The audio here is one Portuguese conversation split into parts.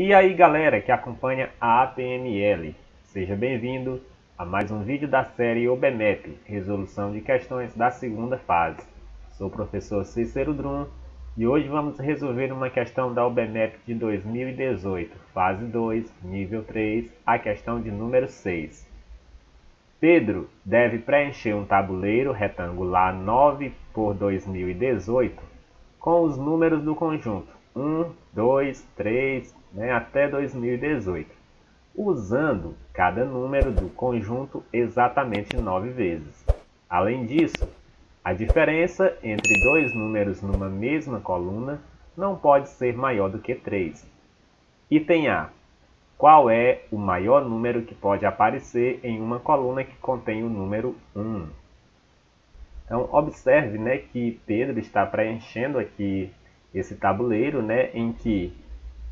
E aí galera que acompanha a APML, seja bem-vindo a mais um vídeo da série OBMEP, Resolução de Questões da Segunda Fase. Sou o professor Cícero Drum e hoje vamos resolver uma questão da OBMEP de 2018, fase 2, nível 3, a questão de número 6. Pedro deve preencher um tabuleiro retangular 9 por 2018 com os números do conjunto 1, 2, 3, até 2018, usando cada número do conjunto exatamente 9 vezes. Além disso, a diferença entre dois números numa mesma coluna não pode ser maior do que 3. Item A. Qual é o maior número que pode aparecer em uma coluna que contém o número 1? Então, observe que Pedro está preenchendo aqui esse tabuleiro, em que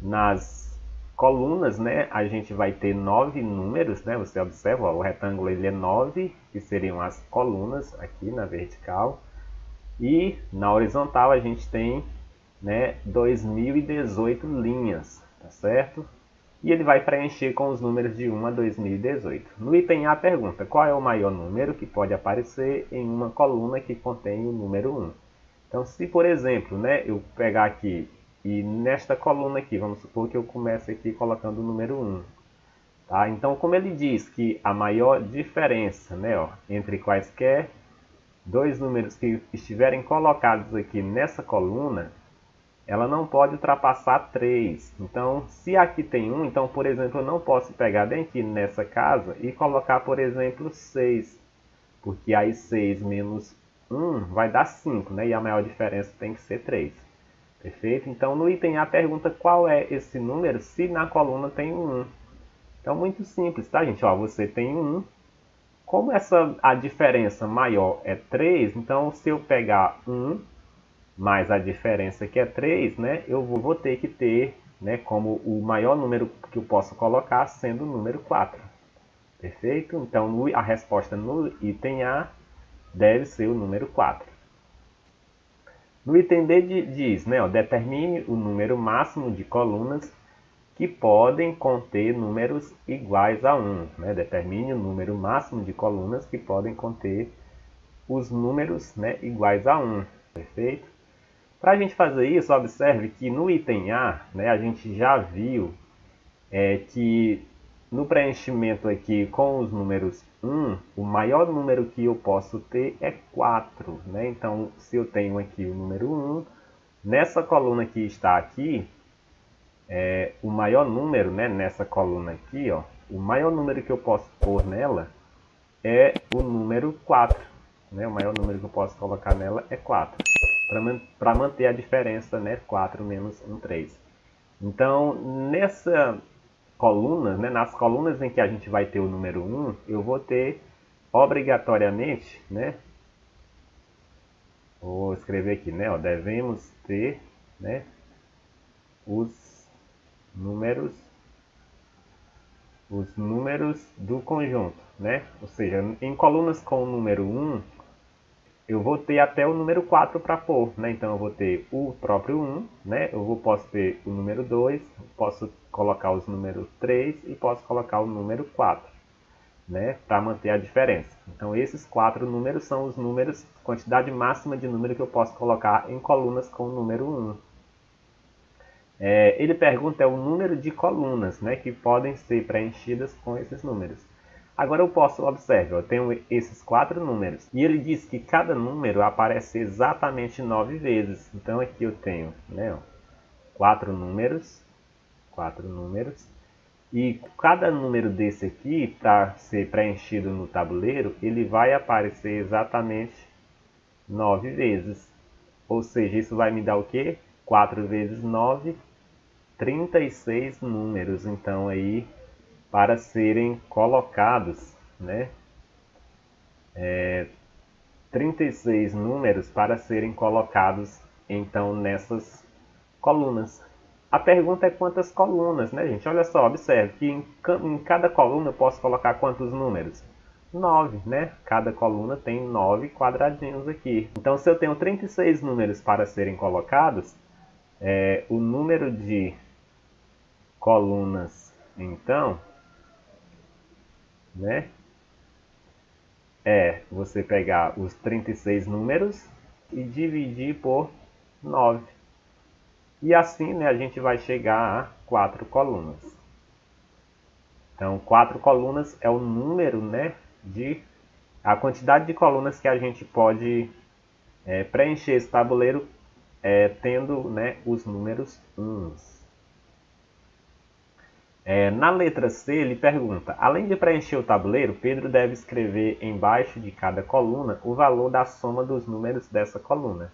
nas colunas a gente vai ter 9 números. Você observa, o retângulo ele é 9, que seriam as colunas aqui na vertical. E na horizontal a gente tem 2018 linhas, tá certo? E ele vai preencher com os números de 1 a 2018. No item A pergunta, qual é o maior número que pode aparecer em uma coluna que contém o número 1? Então, se por exemplo, eu pegar aqui e nesta coluna aqui, vamos supor que eu comece aqui colocando o número 1. Tá? Então, como ele diz que a maior diferença entre quaisquer dois números que estiverem colocados aqui nessa coluna, ela não pode ultrapassar 3. Então, se aqui tem 1, então, por exemplo, eu não posso pegar bem aqui nessa casa e colocar, por exemplo, 6. Porque aí 6 menos 1 vai dar 5, e a maior diferença tem que ser 3. Perfeito? Então, no item A pergunta qual é esse número se na coluna tem um 1. Então, muito simples, tá, gente? Ó, você tem um 1. Como a diferença maior é 3, então se eu pegar 1 mais a diferença que é 3, eu vou ter que ter como o maior número que eu posso colocar sendo o número 4. Perfeito? Então, a resposta no item A deve ser o número 4. No item B diz, determine o número máximo de colunas que podem conter números iguais a 1. Determine o número máximo de colunas que podem conter os números iguais a 1. Perfeito? Para a gente fazer isso, observe que no item A, a gente já viu que no preenchimento aqui com os números 1, o maior número que eu posso ter é 4. Então, se eu tenho aqui o número 1, nessa coluna que está aqui, o maior número nessa coluna aqui, o maior número que eu posso pôr nela é o número 4. O maior número que eu posso colocar nela é 4. Para manter a diferença, 4 menos 1, 3. Então, nessa coluna, nas colunas em que a gente vai ter o número 1, eu vou ter obrigatoriamente, vou escrever aqui, devemos ter os números do conjunto, Ou seja, em colunas com o número 1, eu vou ter até o número 4 para pôr, Então eu vou ter o próprio 1, posso ter o número 2, posso colocar os números 3 e posso colocar o número 4, para manter a diferença. Então esses 4 números são os números, quantidade máxima de número que eu posso colocar em colunas com o número 1. Ele pergunta o número de colunas, que podem ser preenchidas com esses números. Agora eu posso observar, eu tenho esses 4 números. E ele diz que cada número aparece exatamente 9 vezes. Então aqui eu tenho 4 números. E cada número desse aqui, para ser preenchido no tabuleiro, ele vai aparecer exatamente 9 vezes. Ou seja, isso vai me dar o quê? 4 vezes 9, 36 números. Então aí, para serem colocados, 36 números para serem colocados então nessas colunas. A pergunta é quantas colunas, gente? Olha só, observe que em cada coluna eu posso colocar quantos números? 9, Cada coluna tem 9 quadradinhos aqui. Então, se eu tenho 36 números para serem colocados, o número de colunas, então, né, é você pegar os 36 números e dividir por 9. E assim, né, a gente vai chegar a 4 colunas. Então, 4 colunas é o número, né, a quantidade de colunas que a gente pode preencher esse tabuleiro tendo, né, os números uns. Na letra C, ele pergunta: além de preencher o tabuleiro, Pedro deve escrever embaixo de cada coluna o valor da soma dos números dessa coluna.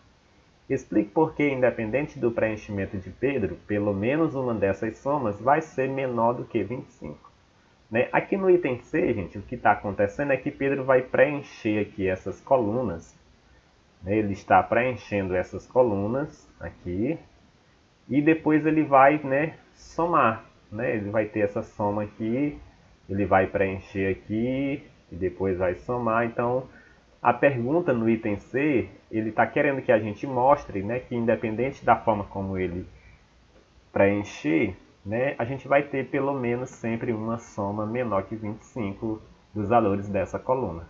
Explique por que, independente do preenchimento de Pedro, pelo menos uma dessas somas vai ser menor do que 25. Né? Aqui no item C, gente, o que está acontecendo é que Pedro vai preencher aqui essas colunas. Né? Ele está preenchendo essas colunas aqui. E depois ele vai, né, somar. Né? Ele vai ter essa soma aqui, ele vai preencher aqui e depois vai somar. Então, a pergunta no item C, ele está querendo que a gente mostre, né, que independente da forma como ele preencher, né, a gente vai ter pelo menos sempre uma soma menor que 25 dos valores dessa coluna.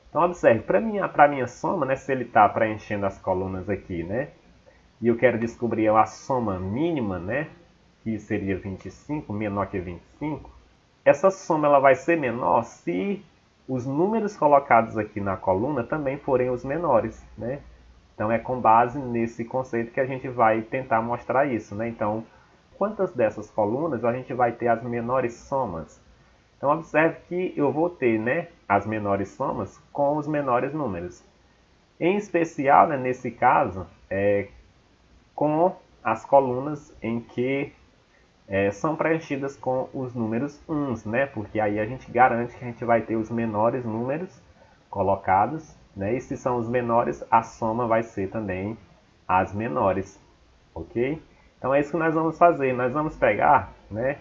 Então, observe, para minha soma, né, se ele está preenchendo as colunas aqui, né, e eu quero descobrir a soma mínima, né, que seria 25, menor que 25, essa soma ela vai ser menor se os números colocados aqui na coluna também forem os menores, né? Então é com base nesse conceito que a gente vai tentar mostrar isso, né? Então, quantas dessas colunas a gente vai ter as menores somas? Então observe que eu vou ter, né, as menores somas com os menores números. Em especial, né, nesse caso, com as colunas em que são preenchidas com os números uns, né? Porque aí a gente garante que a gente vai ter os menores números colocados, né? E se são os menores, a soma vai ser também as menores, ok? Então é isso que nós vamos fazer. Nós vamos pegar, né?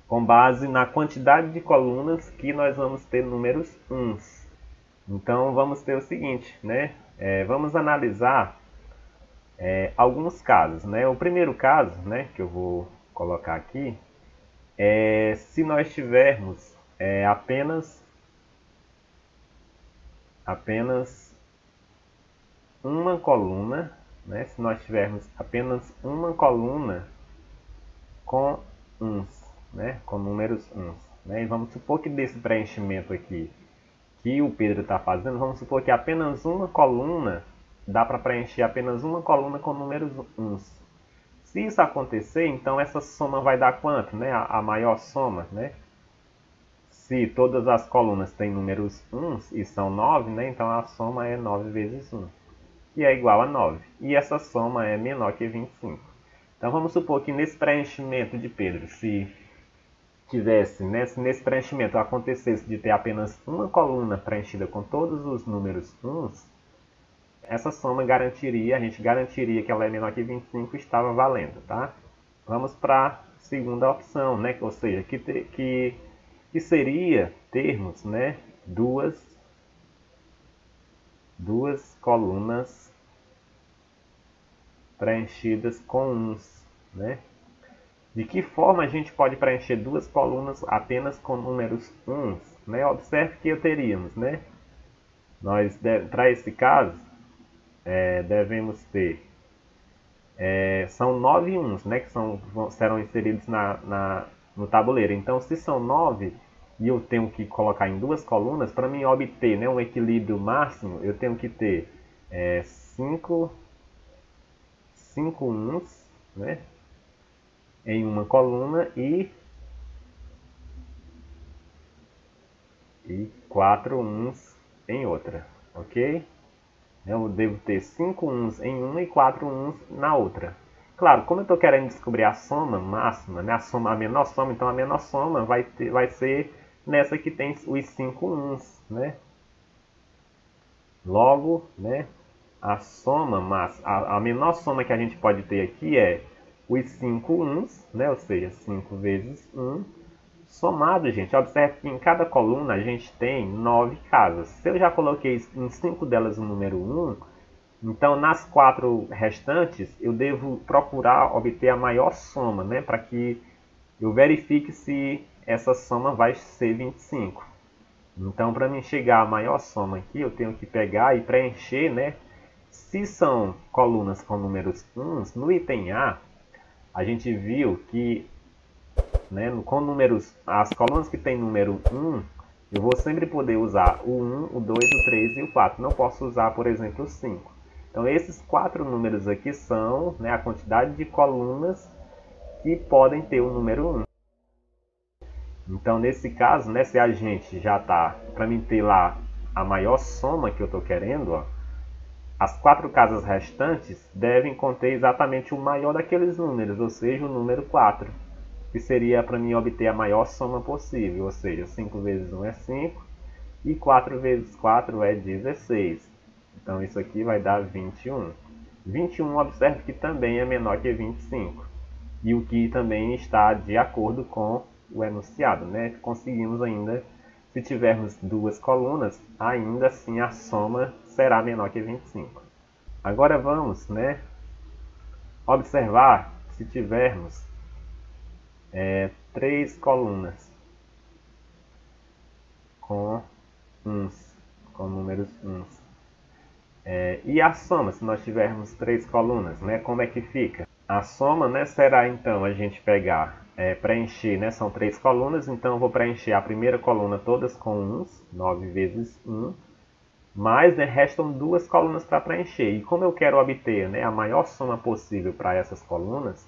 Com base na quantidade de colunas que nós vamos ter números uns. Então vamos ter o seguinte, né? Vamos analisar alguns casos, né? O primeiro caso, né, que eu vou colocar aqui é se nós tivermos apenas uma coluna, né? Se nós tivermos apenas uma coluna com uns, né? Com números uns, né? E vamos supor que desse preenchimento aqui que o Pedro está fazendo, vamos supor que apenas uma coluna dá para preencher apenas uma coluna com números uns. Se isso acontecer, então essa soma vai dar quanto? Né? A maior soma, né? Se todas as colunas têm números uns e são 9, né? Então a soma é 9 vezes 1, que é igual a 9. E essa soma é menor que 25. Então vamos supor que nesse preenchimento de Pedro, se tivesse, né, se nesse preenchimento acontecesse de ter apenas uma coluna preenchida com todos os números uns, essa soma a gente garantiria que ela é menor que 25 e estava valendo, tá? Vamos para a segunda opção, né? Ou seja, que seria termos, né, duas colunas preenchidas com uns, né? De que forma a gente pode preencher duas colunas apenas com números uns, né? Observe que teríamos, né? Para esse caso, devemos ter são 9 uns, né, que serão inseridos no tabuleiro. Então, se são 9 e eu tenho que colocar em duas colunas, para mim obter, né, um equilíbrio máximo, eu tenho que ter 5 uns, né, em uma coluna e 4 uns em outra, ok? Eu devo ter 5 uns em uma e 4 uns na outra. Claro, como eu estou querendo descobrir a soma máxima, né, a menor soma, então a menor soma vai ser nessa que tem os 5 uns, né? Logo, né, a soma máxima, a menor soma que a gente pode ter aqui é os 5 uns, né, ou seja, 5 vezes 1, somado, gente. Observe que em cada coluna a gente tem 9 casas. Se eu já coloquei em 5 delas o número 1, Então, nas 4 restantes, eu devo procurar obter a maior soma, né, para que eu verifique se essa soma vai ser 25. Então, para mim chegar à maior soma aqui, eu tenho que pegar e preencher, né? Se são colunas com números 1, no item a gente viu que, né, com números, as colunas que tem número 1, eu vou sempre poder usar o 1, o 2, o 3 e o 4. Não posso usar, por exemplo, o 5. Então, esses 4 números aqui são, né, a quantidade de colunas que podem ter o número 1. Então, nesse caso, né, se a gente já está, para mim ter lá a maior soma que eu estou querendo, ó, as 4 casas restantes devem conter exatamente o maior daqueles números, ou seja, o número 4, que seria para mim obter a maior soma possível, ou seja, 5 vezes 1 é 5 e 4 vezes 4 é 16. Então, isso aqui vai dar 21. 21, observe que também é menor que 25, e o que também está de acordo com o enunciado, né? Conseguimos ainda, se tivermos 2 colunas, ainda assim a soma será menor que 25. Agora vamos, né, observar se tivermos 3 colunas com uns, com números uns. E a soma, se nós tivermos 3 colunas, né, como é que fica? A soma, né, será então a gente pegar, preencher, né, são 3 colunas, então eu vou preencher a primeira coluna todas com uns, 9 vezes 1, mas, né, restam 2 colunas para preencher. E como eu quero obter, né, a maior soma possível para essas colunas,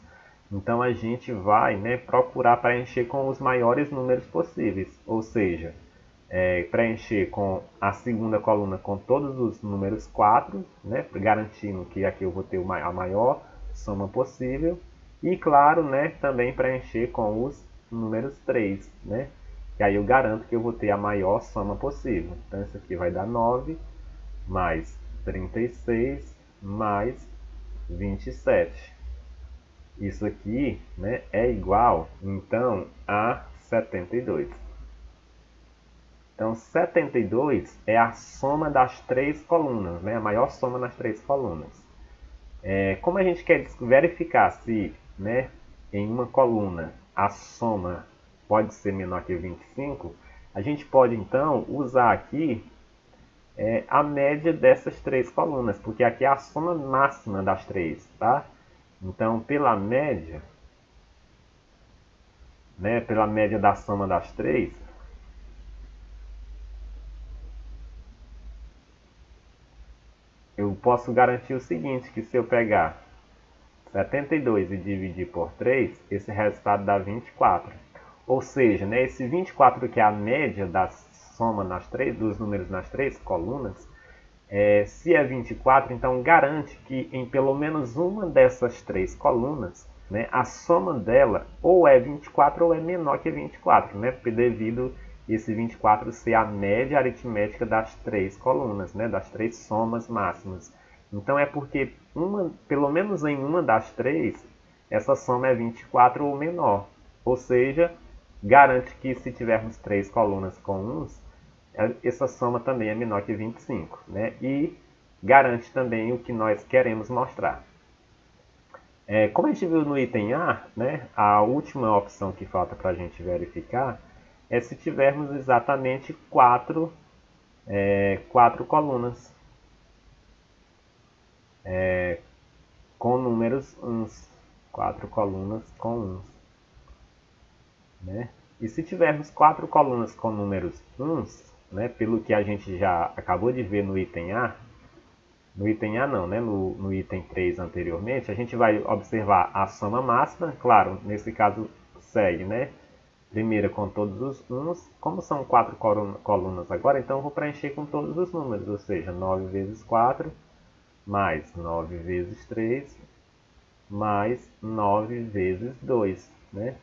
então a gente vai, né, procurar preencher com os maiores números possíveis, ou seja, preencher com a segunda coluna com todos os números 4, né, garantindo que aqui eu vou ter a maior soma possível. E claro, né, também preencher com os números 3, né, que aí eu garanto que eu vou ter a maior soma possível. Então isso aqui vai dar 9 mais 36 mais 27. Isso aqui, né, é igual então a 72. Então, 72 é a soma das 3 colunas, né? A maior soma nas 3 colunas. Como a gente quer verificar se, né, em uma coluna a soma pode ser menor que 25, a gente pode então usar aqui a média dessas 3 colunas, porque aqui é a soma máxima das 3, tá? Então, pela média, né, pela média da soma das 3, eu posso garantir o seguinte, que se eu pegar 72 e dividir por 3, esse resultado dá 24. Ou seja, né, esse 24 que é a média da soma dos números nas 3 colunas, se é 24, então garante que em pelo menos uma dessas 3 colunas, né, a soma dela ou é 24 ou é menor que 24, né, devido esse 24 ser a média aritmética das 3 colunas, né, das 3 somas máximas. Então é porque pelo menos em uma das 3, essa soma é 24 ou menor. Ou seja, garante que se tivermos 3 colunas com uns, essa soma também é menor que 25, né? E garante também o que nós queremos mostrar. Como a gente viu no item A, né, a última opção que falta para a gente verificar é se tivermos exatamente 4 colunas com números uns. 4 colunas com uns. Né? E se tivermos 4 colunas com números uns, né, pelo que a gente já acabou de ver no item A, no item A não, né, no item 3 anteriormente, a gente vai observar a soma máxima, claro, nesse caso segue, né? Primeira com todos os uns, como são 4 colunas agora, então eu vou preencher com todos os números, ou seja, 9 vezes 4, mais 9 vezes 3, mais 9 vezes 2, né?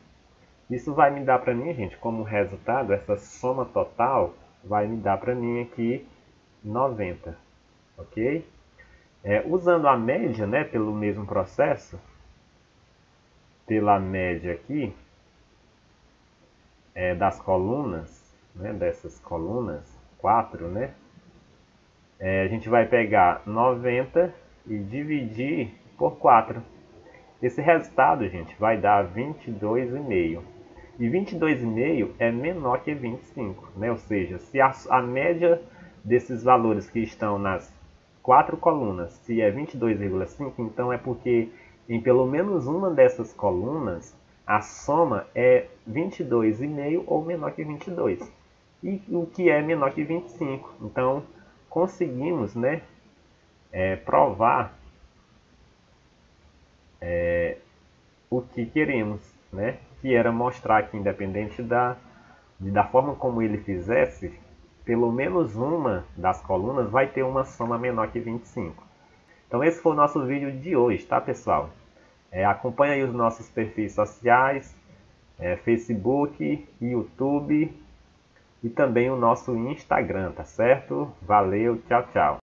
Isso vai me dar para mim, gente, como resultado, essa soma total vai me dar para mim aqui 90, ok? Usando a média, né, pelo mesmo processo, pela média aqui das colunas, né, dessas colunas, 4, né? A gente vai pegar 90 e dividir por 4. Esse resultado, gente, vai dar 22,5. E 22,5 é menor que 25, né? Ou seja, se a média desses valores que estão nas 4 colunas, se é 22,5, então é porque em pelo menos uma dessas colunas a soma é 22,5 ou menor que 22. E o que é menor que 25. Então, conseguimos, né, provar o que queremos, né? Que era mostrar que independente da forma como ele fizesse, pelo menos uma das colunas vai ter uma soma menor que 25. Então esse foi o nosso vídeo de hoje, tá, pessoal? Acompanha aí os nossos perfis sociais, Facebook, YouTube e também o nosso Instagram, tá certo? Valeu, tchau, tchau.